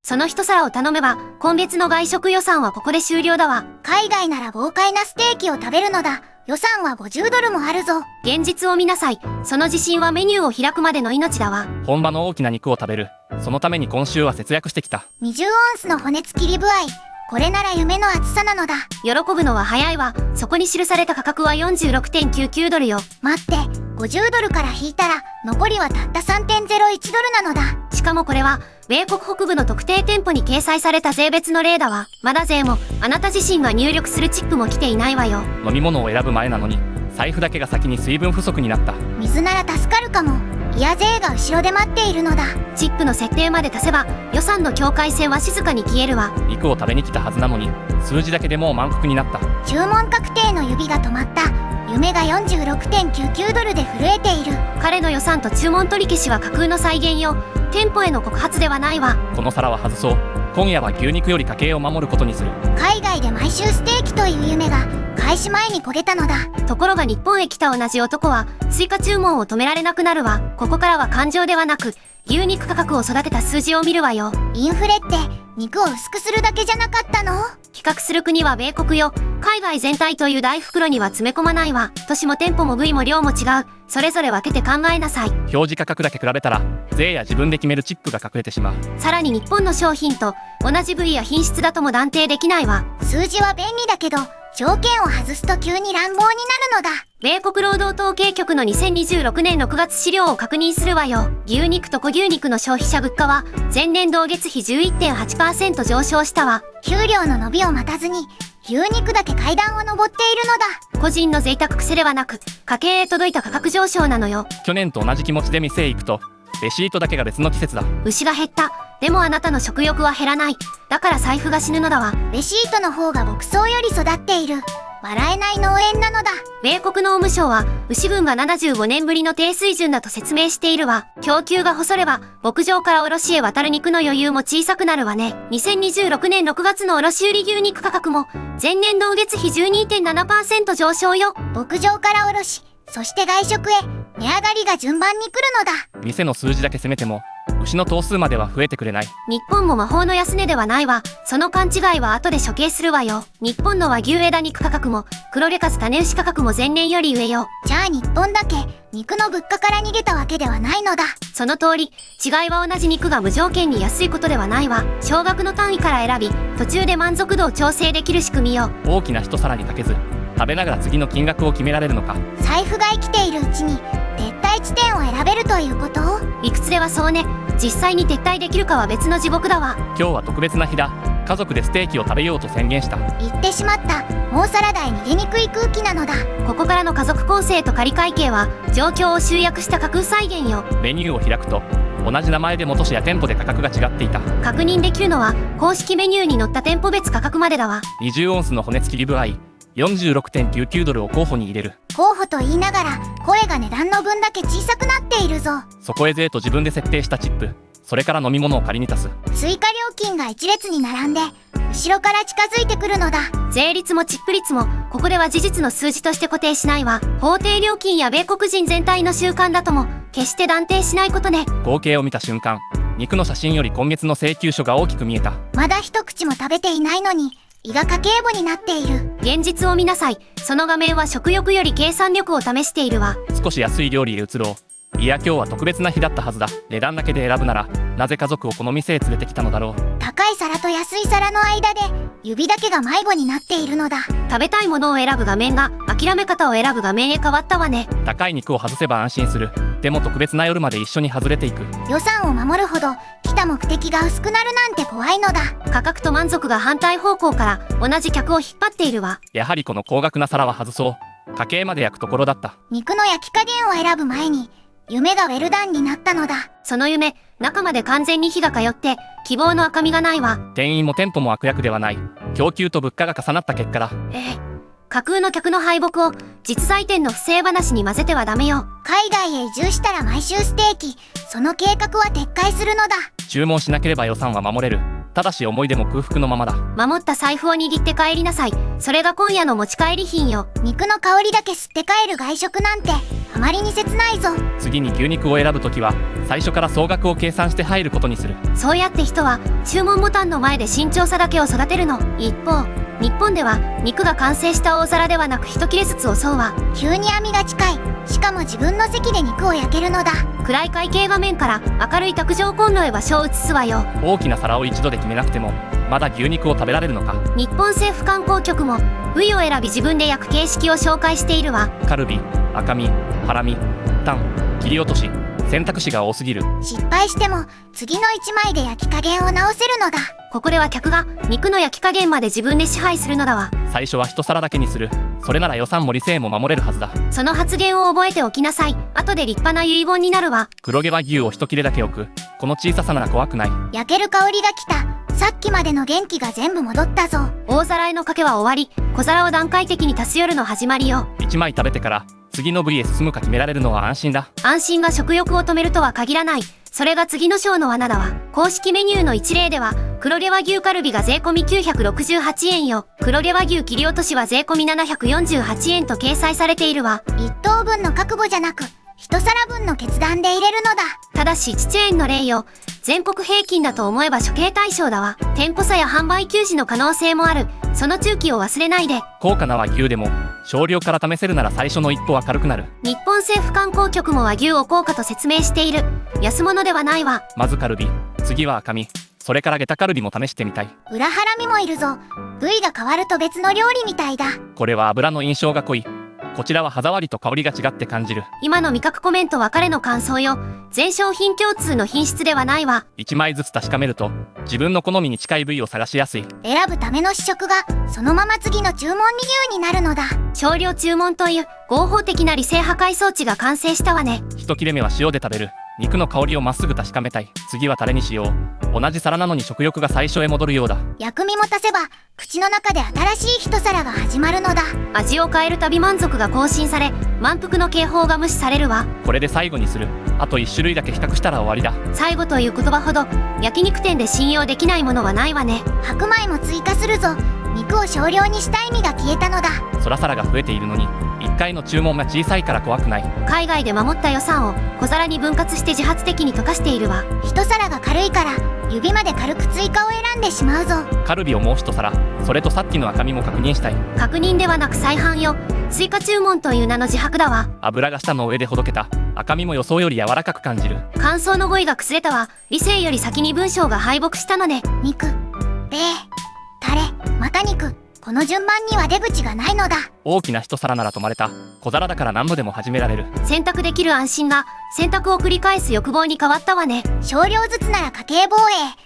その一皿を頼めば、今月の外食予算はここで終了だわ。海外なら豪快なステーキを食べるのだ。予算は50ドルもあるぞ。現実を見なさい。その自信はメニューを開くまでの命だわ。本場の大きな肉を食べる。そのために今週は節約してきた。20オンスの骨付きリブアイ。これなら夢の厚さなのだ。喜ぶのは早いわ。そこに記された価格は 46.99 ドルよ。待って、50ドルから引いたら残りはたった 3.01 ドルなのだ。しかもこれは米国北部の特定店舗に掲載された税別の例だわ。まだ税もあなた自身が入力するチップも来ていないわよ。飲み物を選ぶ前なのに財布だけが先に水分不足になった。水なら助かるかも。いや、税が後ろで待っているのだ。チップの設定まで足せば予算の境界線は静かに消えるわ。肉を食べに来たはずなのに数字だけでもう満腹になった。注文確定の指が止まった。夢が 46.99 ドルで震えている。彼の予算と注文取り消しは架空の再現よ。店舗への告発ではないわ。この皿は外そう。今夜は牛肉より家計を守ることにする。海外で毎週ステーキという夢が開始前に焦げたのだ。ところが日本へ来た同じ男は追加注文を止められなくなるわ。ここからは感情ではなく牛肉価格を育てた数字を見るわよ。インフレって肉を薄くするだけじゃなかったの？比較する国は米国よ。海外全体という大袋には詰め込まないわ。都市も店舗も部位も量も違う。それぞれ分けて考えなさい。表示価格だけ比べたら税や自分で決めるチップが隠れてしまう。さらに日本の商品と同じ部位や品質だとも断定できないわ。数字は便利だけど条件を外すと急に乱暴になるのだ。米国労働統計局の2026年6月資料を確認するわよ。牛肉と小牛肉の消費者物価は前年同月比 11.8% 上昇したわ。給料の伸びを待たずに牛肉だけ階段を上っているのだ。個人の贅沢癖ではなく家計へ届いた価格上昇なのよ。去年と同じ気持ちで店へ行くとレシートだけが別の季節だ。牛が減った。でもあなたの食欲は減らない。だから財布が死ぬのだわ。レシートの方が牧草より育っている。笑えない農園なのだ。米国農務省は牛群が75年ぶりの低水準だと説明しているわ。供給が細れば牧場から卸へ渡る肉の余裕も小さくなるわね。2026年6月の卸売牛肉価格も前年同月比 12.7% 上昇よ。牧場から卸、そして外食へ値上がりが順番に来るのだ。店の数字だけ攻めても牛の頭数までは増えてくれない。日本も魔法の安値ではないわ。その勘違いは後で処刑するわよ。日本の和牛枝肉価格も黒レカス種牛価格も前年より上よ。じゃあ日本だけ肉の物価から逃げたわけではないのだ。その通り。違いは同じ肉が無条件に安いことではないわ。少額の単位から選び途中で満足度を調整できる仕組みよ。大きな一皿にかけず食べながら次の金額を決められるのか。財布が生きているうちに撤退地点を選べるということ？理屈ではそうね。実際に撤退できるかは別の地獄だわ。今日は特別な日だ。家族でステーキを食べようと宣言した。言ってしまった。もうサラダへ逃げにくい空気なのだ。ここからの家族構成と仮会計は状況を集約した架空再現よ。メニューを開くと同じ名前でも都市や店舗で価格が違っていた。確認できるのは公式メニューに載った店舗別価格までだわ。20オンスの骨付きリブアイ 46.99 ドルを候補に入れる。候補と言いながら声が値段の分だけ小さくなっているぞ。そこへ税と自分で設定したチップ、それから飲み物を仮に足す。追加料金が一列に並んで後ろから近づいてくるのだ。税率もチップ率もここでは事実の数字として固定しないわ。法定料金や米国人全体の習慣だとも決して断定しないことね。合計を見た瞬間、肉の写真より今月の請求書が大きく見えた。まだ一口も食べていないのに胃が家計簿になっている。現実を見なさい。その画面は食欲より計算力を試しているわ。少し安い料理へ移ろう。いや今日は特別な日だったはずだ。値段だけで選ぶならなぜ家族をこの店へ連れてきたのだろう。高い皿と安い皿の間で指だけが迷子になっているのだ。食べたいものを選ぶ画面が諦め方を選ぶ画面へ変わったわね。高い肉を外せば安心する。でも特別な夜まで一緒に外れていく。予算を守るほど来た目的が薄くなるなんて怖いのだ。価格と満足が反対方向から同じ客を引っ張っているわ。やはりこの高額な皿は外そう。家計まで焼くところだった。肉の焼き加減を選ぶ前に夢がウェルダンになったのだ。その夢、中まで完全に火が通って希望の赤みがないわ。店員も店舗も悪役ではない。供給と物価が重なった結果だ。架空の客の敗北を実在店の不正話に混ぜてはダメよ。海外へ移住したら毎週ステーキ、その計画は撤回するのだ。注文しなければ予算は守れる。ただし思い出も空腹のままだ。守った財布を握って帰りなさい。それが今夜の持ち帰り品よ。肉の香りだけ吸って帰る外食なんてあまりに切ないぞ。次に牛肉を選ぶときは最初から総額を計算して入ることにする。そうやって人は注文ボタンの前で慎重さだけを育てるの。一方、日本では肉が完成した大皿ではなく一切れずつ襲うわ。急に網が近い。しかも自分の席で肉を焼けるのだ。暗い会計画面から明るい卓上コンロへ場所を移すわよ。大きな皿を一度で決めなくてもまだ牛肉を食べられるのか。日本政府観光局も部位を選び自分で焼く形式を紹介しているわ。カルビ、赤身、ハラミ、タン、切り落とし、選択肢が多すぎる。失敗しても次の1枚で焼き加減を直せるのだ。ここでは客が肉の焼き加減まで自分で支配するのだわ。最初は一皿だけにする。それなら予算も理性も守れるはずだ。その発言を覚えておきなさい。後で立派な遺言になるわ。黒毛和牛を一切れだけ置く。この小ささなら怖くない。焼ける香りが来た。さっきまでの元気が全部戻ったぞ。大皿への賭けは終わり、小皿を段階的に足す夜の始まりよ。1枚食べてから次の部位へ進むか決められるのは安心だ。安心が食欲を止めるとは限らない。それが次の章の罠だわ。公式メニューの一例では黒毛和牛カルビが税込み968円よ。黒毛和牛切り落としは税込み748円と掲載されているわ。1等分の覚悟じゃなく一皿分の決断で入れるのだ。ただしチチェーンの例よ。全国平均だと思えば処刑対象だわ。店舗差や販売休止の可能性もある。その注記を忘れないで。高価な和牛でも少量から試せるなら最初の一歩は軽くなる。日本政府観光局も和牛を高価と説明している。安物ではないわ。まずカルビ、次は赤身、それからゲタカルビも試してみたい。裏ハラミもいるぞ。部位が変わると別の料理みたいだ。これは油の印象が濃い。こちらは歯触りと香りが違って感じる。今の味覚コメントは彼の感想よ。全商品共通の品質ではないわ。1枚ずつ確かめると自分の好みに近い部位を探しやすい。選ぶための試食がそのまま次の注文メニューになるのだ。少量注文という合法的な理性破壊装置が完成したわね。一切れ目は塩で食べる。肉の香りをまっすぐ確かめたい。次はタレにしよう。同じ皿なのに食欲が最初へ戻るようだ。薬味も足せば口の中で新しい一皿が始まるのだ。味を変えるたび満足が更新され、満腹の警報が無視されるわ。これで最後にする。あと1種類だけ比較したら終わりだ。最後という言葉ほど焼肉店で信用できないものはないわね。白米も追加するぞ。肉を少量にした意味が消えたのだ。そら皿が増えているのに1回の注文が小さいから怖くない。海外で守った予算を小皿に分割して自発的に溶かしているわ。一皿が軽いから指まで軽く追加を選んでしまうぞ。カルビをもう一皿、それとさっきの赤身も確認したい。確認ではなく再販よ。追加注文という名の自白だわ。油が舌の上でほどけた。赤身も予想より柔らかく感じる。感想の語彙が崩れたわ。理性より先に文章が敗北したのね。肉、米、タレ、また肉。この順番には出口がないのだ。大きな一皿なら止まれた。小皿だから何度でも始められる。選択できる安心が選択を繰り返す欲望に変わったわね。少量ずつなら家計防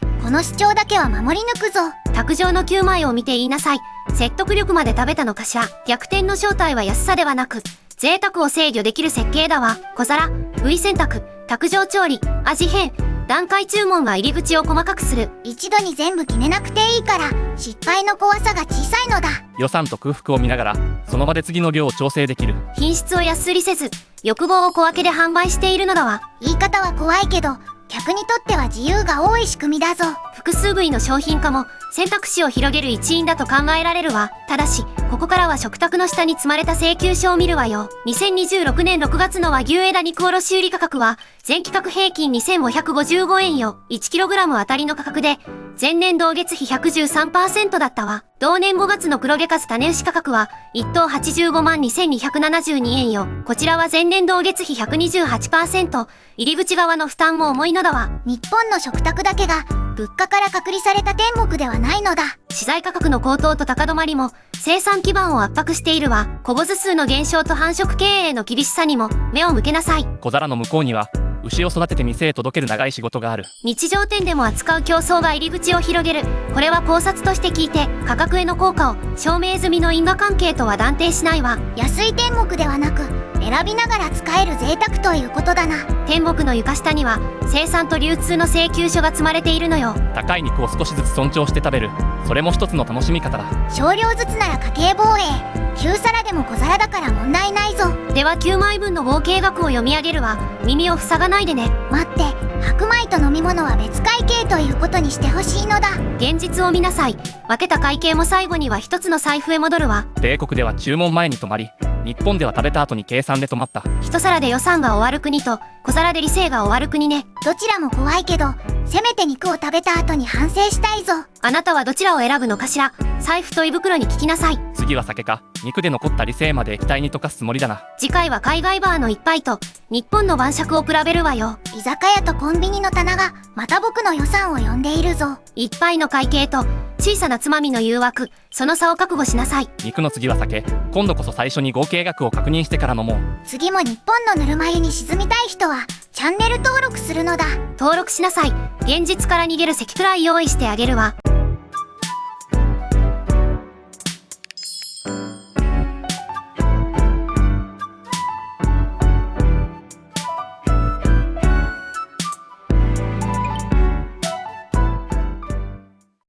衛。この主張だけは守り抜くぞ。卓上の9枚を見て言いなさい。説得力まで食べたのかしら。逆転の正体は安さではなく贅沢を制御できる設計だわ。小皿、部位選択、卓上調理、味変、段階注文が入り口を細かくする。一度に全部決めなくていいから失敗の怖さが小さいのだ。予算と空腹を見ながらその場で次の量を調整できる。品質を安売りせず欲望を小分けで販売しているのだわ。言い方は怖いけど客にとっては自由が多い仕組みだぞ。複数部位の商品化も選択肢を広げる一因だと考えられるわ。ただしここからは食卓の下に積まれた請求書を見るわよ。2026年6月の和牛枝肉卸売価格は全規格平均2555円よ。1kg あたりの価格で前年同月比 113% だったわ。同年5月の黒毛数種牛価格は1頭85万2272円よ。こちらは前年同月比 128%。入り口側の負担も重いのだわ。日本の食卓だけが物価から隔離された天国ではないのだ。資材価格の高騰と高止まりも生産基盤を圧迫しているわ。小母数の減少と繁殖経営の厳しさにも目を向けなさい。小皿の向こうには牛を育てて店へ届ける長い仕事がある。日常店でも扱う競争が入り口を広げる。これは考察として聞いて価格への効果を証明済みの因果関係とは断定しないわ。安い天国ではなく選びながら使える贅沢ということだな。天国の床下には生産と流通の請求書が積まれているのよ。高い肉を少しずつ尊重して食べる。それも一つの楽しみ方だ。少量ずつなら家計防衛。9皿でも小皿だから問題ないぞ。では9枚分の合計額を読み上げるわ。耳を塞がないでね。待って、白米と飲み物は別会計ということにしてほしいのだ。現実を見なさい。分けた会計も最後には一つの財布へ戻るわ。米国では注文前に泊まり日本では食べた後に計算で止まった。一皿で予算が終わる国と小皿で理性が終わる国ね。どちらも怖いけど、せめて肉を食べた後に反省したいぞ。あなたはどちらを選ぶのかしら。財布と胃袋に聞きなさい。次は酒か。肉で残った理性まで液体に溶かすつもりだな。次回は海外バーの一杯と日本の晩酌を比べるわよ。居酒屋とコンビニの棚がまた僕の予算を呼んでいるぞ。一杯の会計と小さなつまみの誘惑、その差を覚悟しなさい。肉の次は酒。今度こそ最初に合計額を確認してから飲もう。次も日本のぬるま湯に沈みたい人はチャンネル登録するのだ。登録しなさい。現実から逃げるセキクライ用意してあげるわ。